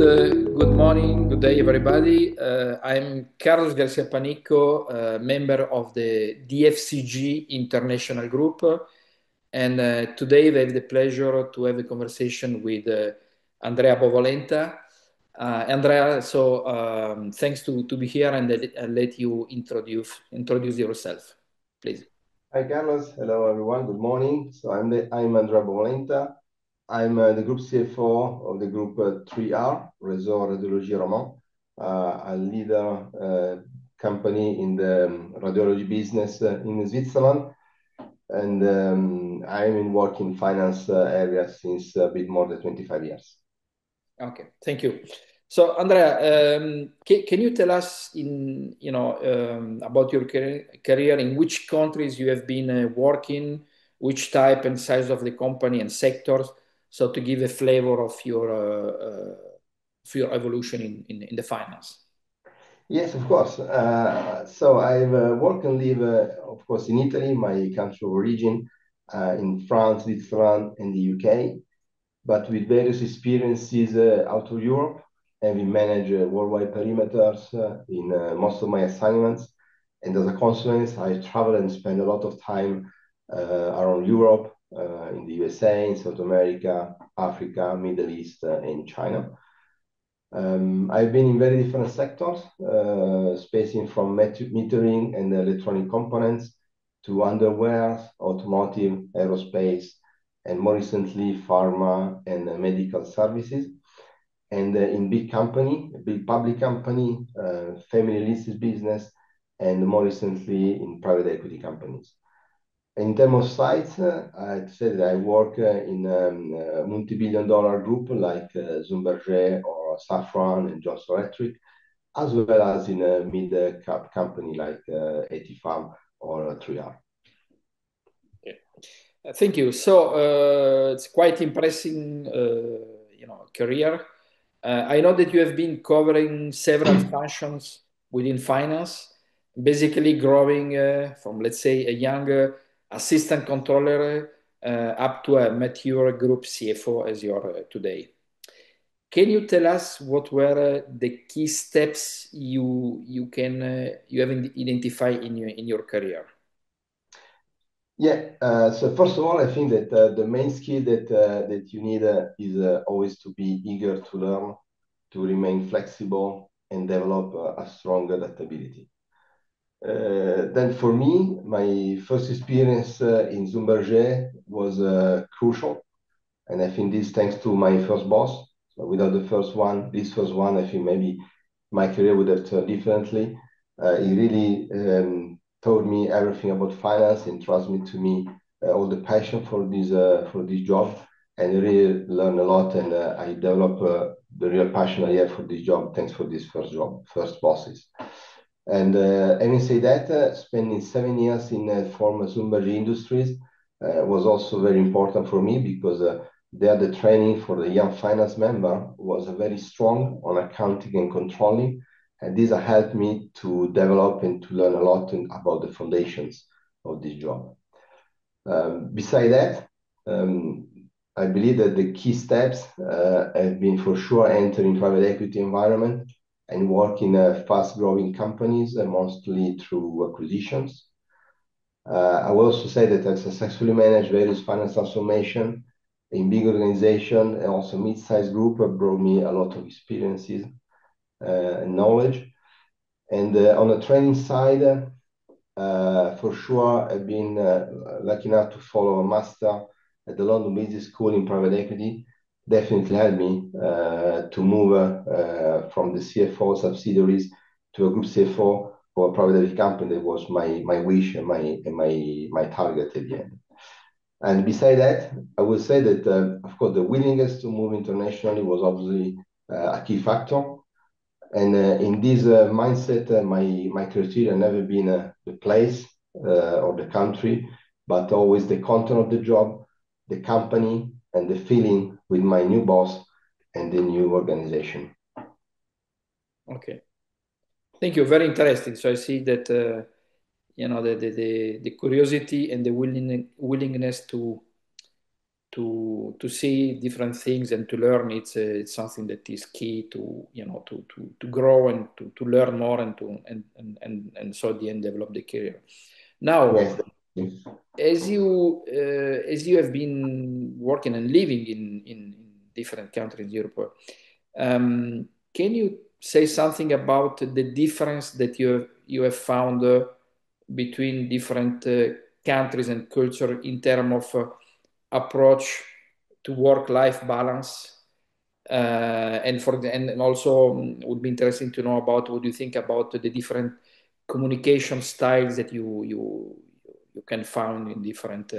Good morning, good day, everybody. I'm Carlos Garcia Panico, member of the DFCG International Group, and today I have the pleasure to have a conversation with Andrea Bovolenta. Andrea, thanks to be here, and I'll let you introduce yourself, please. Hi, Carlos. Hello, everyone. Good morning. I'm Andrea Bovolenta. I'm the group CFO of the group 3R, Réseau Radiologie Romand, a leader company in the radiology business in Switzerland. And I'm in working finance area since a bit more than 25 years. Okay, thank you. So, Andrea, can you tell us about your career, in which countries you have been working, which type and size of the company and sectors, so to give a flavor of your evolution in the finance? Yes, of course. So I've worked and live, of course, in Italy, my country of origin, in France, Switzerland, and the UK, but with various experiences out of Europe, and we manage worldwide perimeters in most of my assignments. And as a consequence, I travel and spend a lot of time around Europe, in the USA, in South America, Africa, Middle East, and China. I've been in very different sectors, spacing from metering and electronic components to underwear, automotive, aerospace, and more recently, pharma and medical services. And in big company, big public company, family listed business, and more recently in private equity companies. In terms of size, I'd say that I work in a multi-billion-dollar group like Schlumberger or Safran and Johnson Electric, as well as in a mid-cap company like ATFAM or 3R. Okay. Thank you. So it's quite impressive, career. I know that you have been covering several functions within finance, basically growing from, let's say, a young assistant controller up to a mature group CFO as you are today. Can you tell us what were the key steps you have identified in your career? Yeah. So first of all, I think that the main skill that you need is always to be eager to learn, to remain flexible, and develop a strong adaptability. Then for me, my first experience in Schlumberger was crucial, and I think this thanks to my first boss. So without this first one, I think maybe my career would have turned differently. He really told me everything about finance and transmitted to me all the passion for this job, and I really learned a lot. And I developed the real passion I have for this job thanks for this first bosses. And having said that, spending 7 years in former Schlumberger Industries was also very important for me because there the training for the young finance member was very strong on accounting and controlling. And these helped me to develop and to learn a lot about the foundations of this job. Beside that, I believe that the key steps have been for sure entering private equity environment and work in fast-growing companies, mostly through acquisitions. I will also say that I successfully managed various finance transformation in big organization and also mid-sized group brought me a lot of experiences and knowledge. And on the training side, for sure, I've been lucky enough to follow a master at the London Business School in private equity. Definitely helped me to move from the CFO subsidiaries to a group CFO for a private equity company. That was my wish and my target at the end. And beside that, I would say that, of course, the willingness to move internationally was obviously a key factor. And in this mindset, my criteria never been the place or the country, but always the content of the job, the company, and the feeling with my new boss and the new organization. Okay. Thank you. Very interesting. So I see that the curiosity and the willingness to see different things and to learn. It's something that is key to to grow and to learn more and to and so at the end develop the career. Now, Yes. as you have been working and living in different countries in Europe, can you say something about the difference that you have found between different countries and culture in terms of approach to work-life balance? And also would be interesting to know about what you think about the different communication styles that you can find in different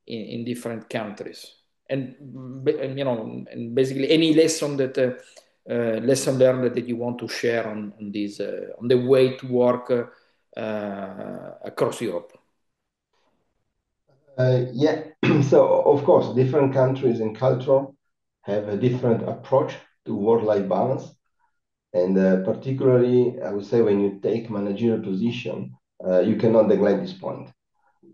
in different countries, and and basically any lesson that lesson learned that you want to share on this on the way to work across Europe. Yeah. So of course, different countries and culture have a different approach to work-life balance. And particularly, I would say when you take managerial position, you cannot neglect this point.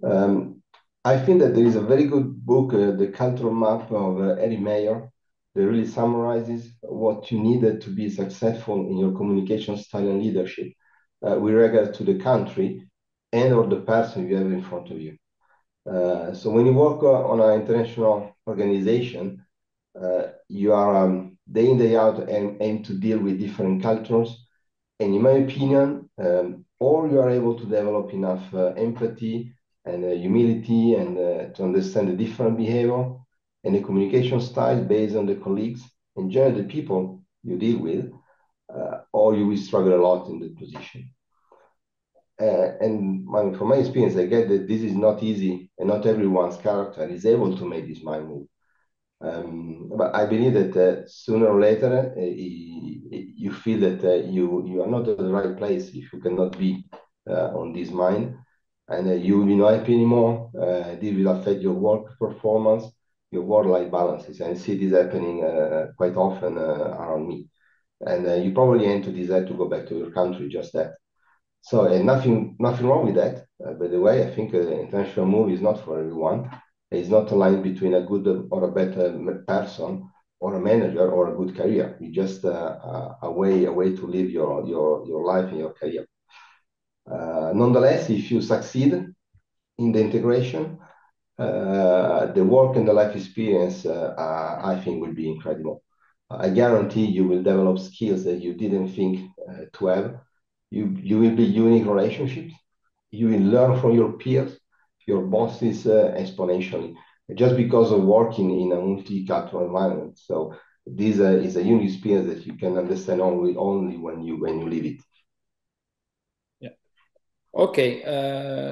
Um, I think that there is a very good book, The Cultural Map of Eddie Mayer, that really summarizes what you needed to be successful in your communication style and leadership with regard to the country and or the person you have in front of you. So when you work on an international organization, you are day in, day out aim to deal with different cultures. And in my opinion, or you are able to develop enough empathy and humility and to understand the different behavior and the communication style based on the colleagues and generally the people you deal with, or you will struggle a lot in the position. From my experience, I get that this is not easy and not everyone's character is able to make this mind move. But I believe that sooner or later you feel that you are not at the right place if you cannot be on this mind, and you will not happy anymore. This will affect your work performance, your work-life balances, and I see this happening quite often around me. And you probably aim to desire to go back to your country, just that. So, and nothing wrong with that. By the way, I think international move is not for everyone. It's not a line between a good or a better person or a manager or a good career. It's just a way to live your life and your career. Nonetheless, if you succeed in the integration, the work and the life experience, I think, will be incredible. I guarantee you will develop skills that you didn't think to have. You will be unique relationships. You will learn from your peers, your bosses exponentially, just because of working in a multicultural environment. So this is a unique experience that you can understand only when you live it. Yeah. Okay,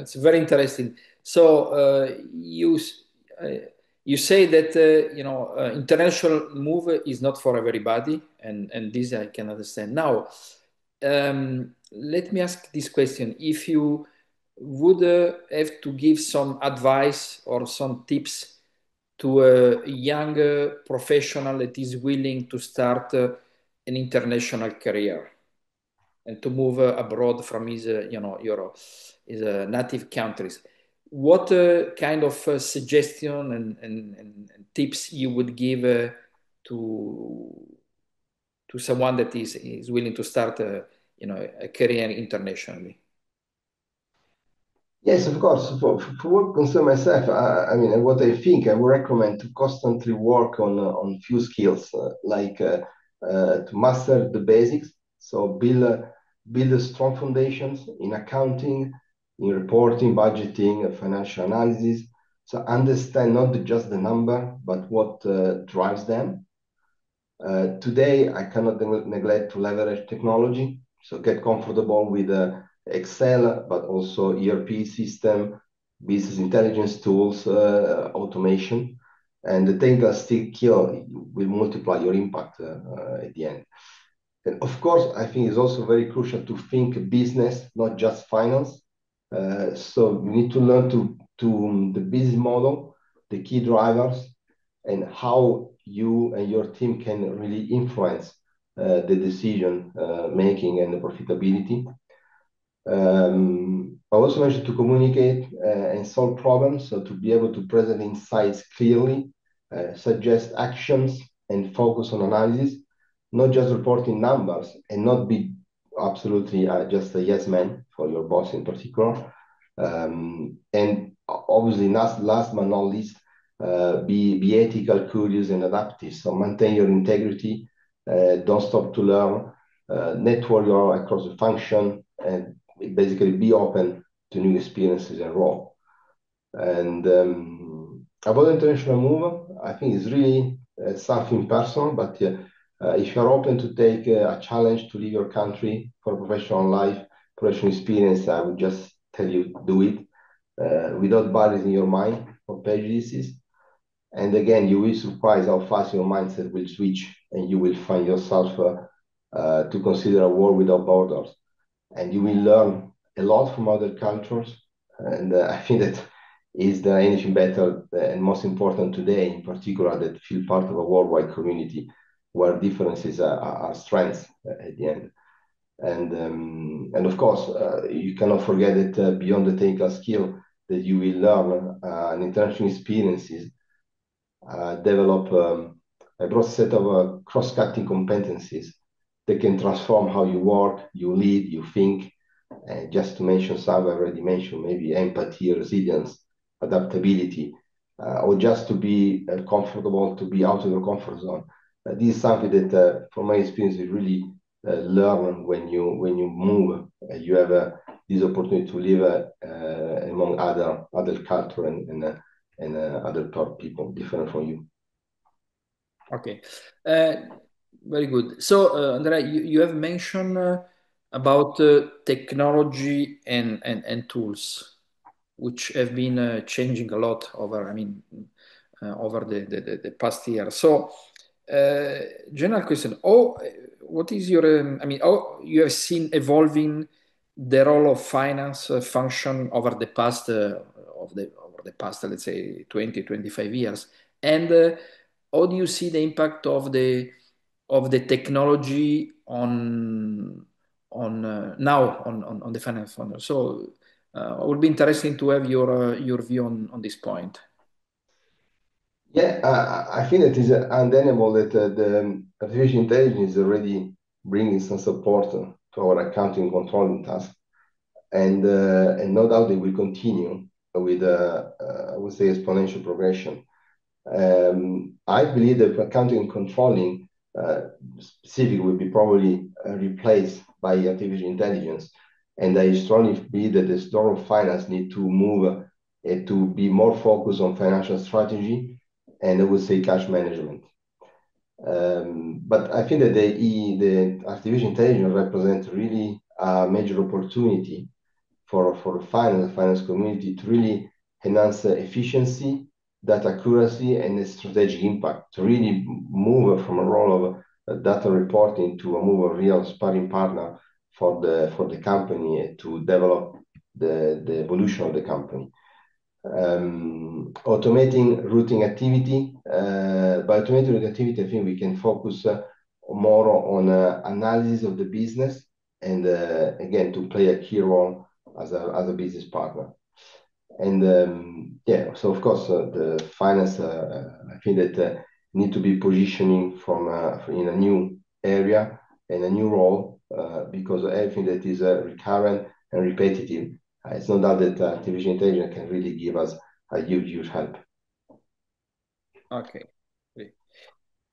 it's very interesting. So uh, you say that international move is not for everybody, and this I can understand. Now, let me ask this question: if you would have to give some advice or some tips to a young professional that is willing to start an international career and to move abroad from his, his native countries. What kind of suggestion and tips you would give to someone that is willing to start a career internationally? Yes, of course. For what concern myself, I mean, what I think, I would recommend to constantly work on few skills, to master the basics. So build a strong foundations in accounting, in reporting, budgeting, financial analysis. So understand not just the number, but what drives them. Today, I cannot neglect to leverage technology. So get comfortable with Excel, but also ERP system, business intelligence tools, automation, and the technical skill will multiply your impact at the end. And of course, I think it's also very crucial to think business, not just finance. So you need to learn to the business model, the key drivers, and how you and your team can really influence the decision making and the profitability. I also mentioned to communicate and solve problems, so to be able to present insights clearly, suggest actions, and focus on analysis, not just reporting numbers, and not be absolutely just a yes man for your boss in particular. And obviously, last but not least, be ethical, curious, and adaptive. So maintain your integrity, don't stop to learn, network across the function, and basically be open to new experiences and role. And about international move, I think it's really something personal, but if you're open to take a challenge to leave your country for professional life, professional experience, I would just tell you do it without barriers in your mind or prejudices. And again, you will surprise how fast your mindset will switch, and you will find yourself to consider a world without borders. And you will learn a lot from other cultures. And I think that is there anything better and most important today, in particular, that feel part of a worldwide community where differences are strengths at the end. And of course, you cannot forget that beyond the technical skill that you will learn and international experiences develop a broad set of cross-cutting competencies that can transform how you work, you lead, you think. Just to mention some, I already mentioned maybe empathy, resilience, adaptability, or just to be comfortable, to be out of your comfort zone. This is something that, from my experience, you really learn when you move. You have this opportunity to live among other culture and other thought people different from you. Okay. Uh, Very good. So, Andrea, you have mentioned about technology and tools, which have been changing a lot over, I mean, over the past year. So, general question: what is your, I mean, you have seen evolving the role of finance function over the past over the past, let's say, 20, 25 years, and how do you see the impact of the technology on now on the finance fund? So it would be interesting to have your view on this point. Yeah, I think it is undeniable that the artificial intelligence is already bringing some support to our accounting controlling task, and no doubt they will continue with, I would say, exponential progression. I believe that accounting and controlling specific will be probably replaced by artificial intelligence, and I strongly believe that the store of finance need to move to be more focused on financial strategy and I would say cash management. But I think that the artificial intelligence represents really a major opportunity for finance community to really enhance efficiency, data accuracy, and the strategic impact, to really move from a role of data reporting to a more real sparring partner for the company to develop the evolution of the company. Automating routing activity. By automating routing activity, I think we can focus more on analysis of the business and again to play a key role as a business partner. And yeah, so of course the finance, I think that need to be positioning from in a new area and a new role because everything that is recurrent and repetitive, it's no doubt that artificial intelligence can really give us a huge help. Okay.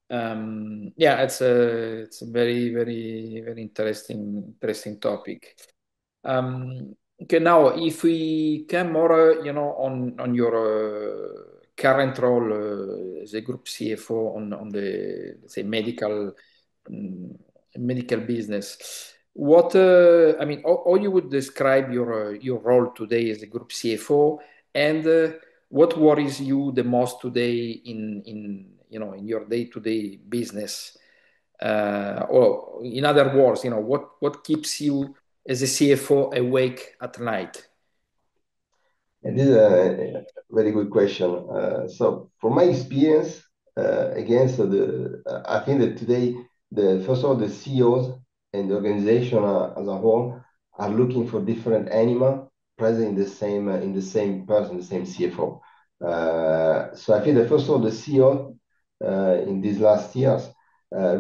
Yeah, it's a very interesting topic. Okay, now if we come more, on your current role as a group CFO on the, let's say, mm, medical business, what I mean, how you would describe your role today as a group CFO, and what worries you the most today in your day-to-day business? Or in other words, what keeps you as a CFO awake at night? And this is a very good question. So, from my experience, again, I think that today, first of all, the CEOs and the organization as a whole are looking for different anima, present in the same person, the same CFO. So I think that first of all, the CEO in these last years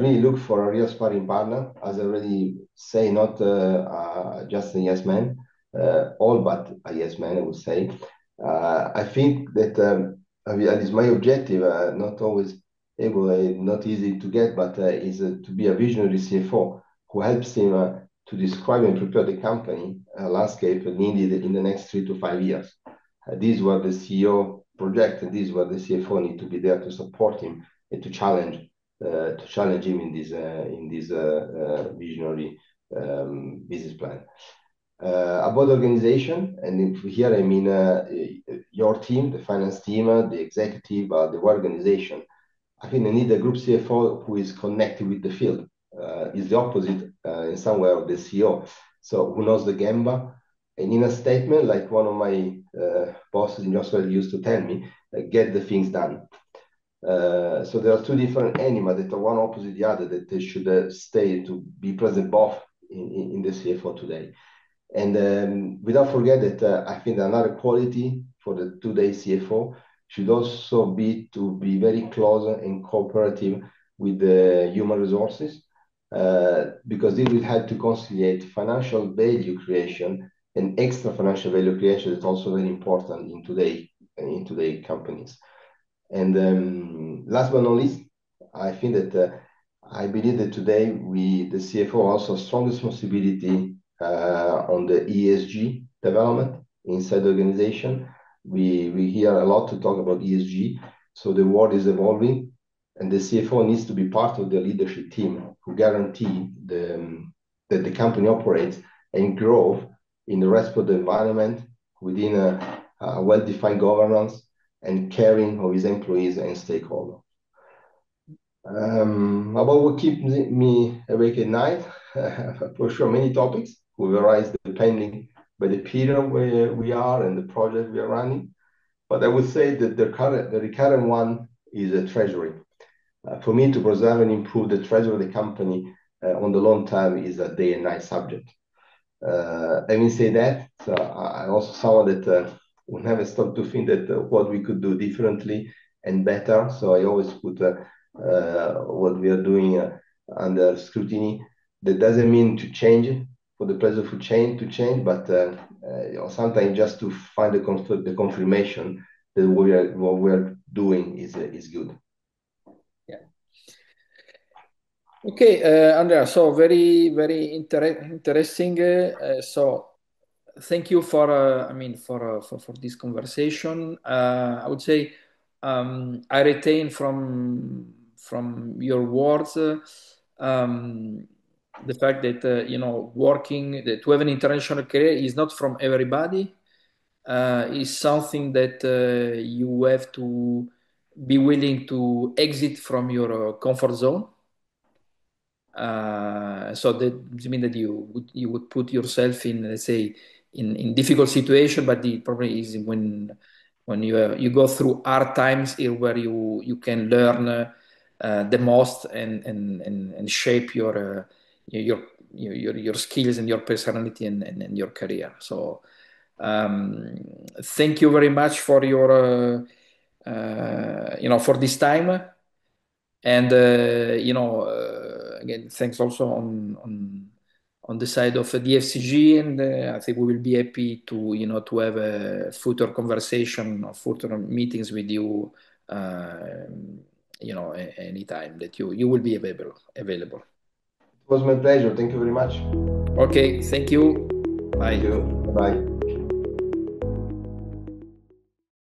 really look for a real sparring partner, as I already say, not just a yes man, all but a yes man, I would say. I think that I mean, that is my objective, not always able, not easy to get, but is to be a visionary CFO who helps him to describe and prepare the company landscape needed in the next 3 to 5 years. This is what the CEO project, and this is what the CFO need to be there to support him and to challenge him in this visionary business plan. About the organization, and here I mean your team, the finance team, the executive, the organization. I think they need a group CFO who is connected with the field. Is the opposite in some way of the CEO. So who knows the Gamba. And in a statement, like one of my bosses in Australia used to tell me, get the things done. So there are two different animals that are one opposite the other that they should stay to be present both in the CFO today. And without forget that I think another quality for the today CFO should also be to be very close and cooperative with the human resources, because this will help to conciliate financial value creation and extra financial value creation is also very important in today companies. And last but not least, I think that I believe that today the CFO also strong responsibility on the ESG development inside the organization. We hear a lot to talk about ESG, so the world is evolving, and the CFO needs to be part of the leadership team who guarantee that the company operates and grow in the rest of the environment within a well-defined governance and caring of his employees and stakeholders. About what keeps me awake at night, for sure, many topics will arise depending by the period where we are and the project we are running. But I would say that the recurrent one is a treasury. For me, to preserve and improve the treasury of the company on the long term is a day and night subject. Having said that, I also saw that we never stop to think that what we could do differently and better. So I always put what we are doing under scrutiny. That doesn't mean to change for the pleasure of change, but sometimes just to find the confirmation that what we are doing is good. Yeah. Okay, Andrea. So very interesting. So thank you for for this conversation. I would say I retain from your words the fact that working to have an international career is not from everybody. Is something that you have to be willing to exit from your comfort zone. So that means that you would put yourself in, let's say, in difficult situation, but the problem is when you go through hard times here where you can learn the most and shape your skills and your personality and your career. So thank you very much for your for this time. And again, thanks also on the side of the FCG, and I think we will be happy to have a further conversation or further meetings with you, anytime that you will be available. It was my pleasure. Thank you very much. Okay, thank you. Bye. Thank you. Bye.